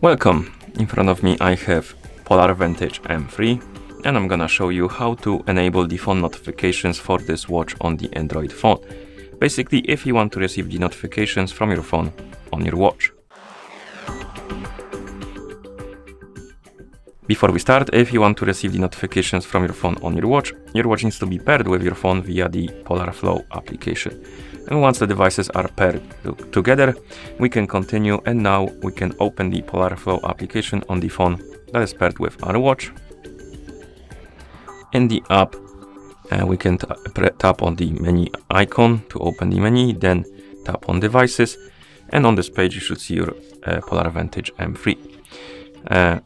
Welcome! In front of me I have POLAR Vantage M3 and I'm gonna show you how to enable the phone notifications for this watch on the Android phone. Basically, if you want to receive the notifications from your phone on your watch. Before we start, if you want to receive the notifications from your phone on your watch needs to be paired with your phone via the Polar Flow application. And once the devices are paired together, we can continue, and now we can open the Polar Flow application on the phone that is paired with our watch. In the app, we can tap on the menu icon to open the menu, then tap on devices, and on this page you should see your POLAR Vantage M3.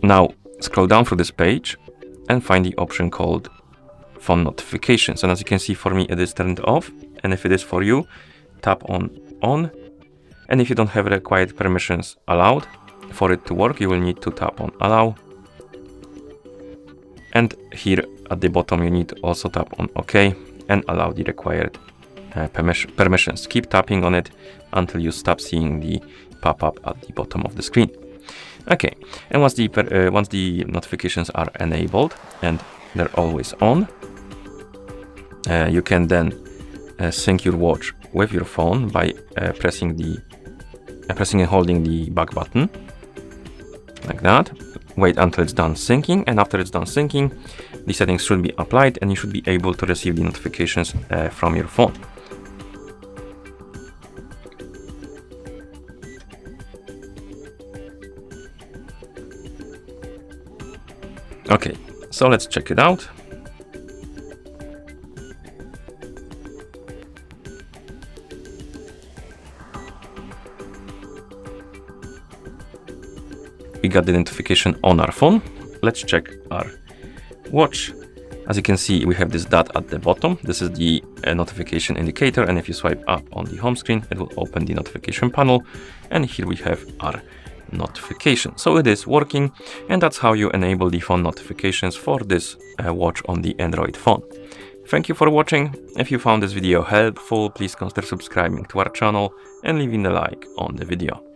Now scroll down through this page and find the option called phone notifications, and as you can see, for me it is turned off, and if it is for you, tap on on, and if you don't have required permissions allowed for it to work, you will need to tap on allow, and here at the bottom you need to also tap on OK and allow the required permissions. Keep tapping on it until you stop seeing the pop-up at the bottom of the screen. Okay, and once the notifications are enabled and they're always on, you can then sync your watch with your phone by pressing and holding the back button like that. Wait until it's done syncing, and after it's done syncing, the settings should be applied and you should be able to receive the notifications from your phone. Okay, so let's check it out. We got the notification on our phone. Let's check our watch. As you can see, we have this dot at the bottom. This is the notification indicator, and if you swipe up on the home screen, it will open the notification panel, and here we have our notification. So it is working, and that's how you enable the phone notifications for this watch on the Android phone. Thank you for watching. If you found this video helpful, please consider subscribing to our channel and leaving a like on the video.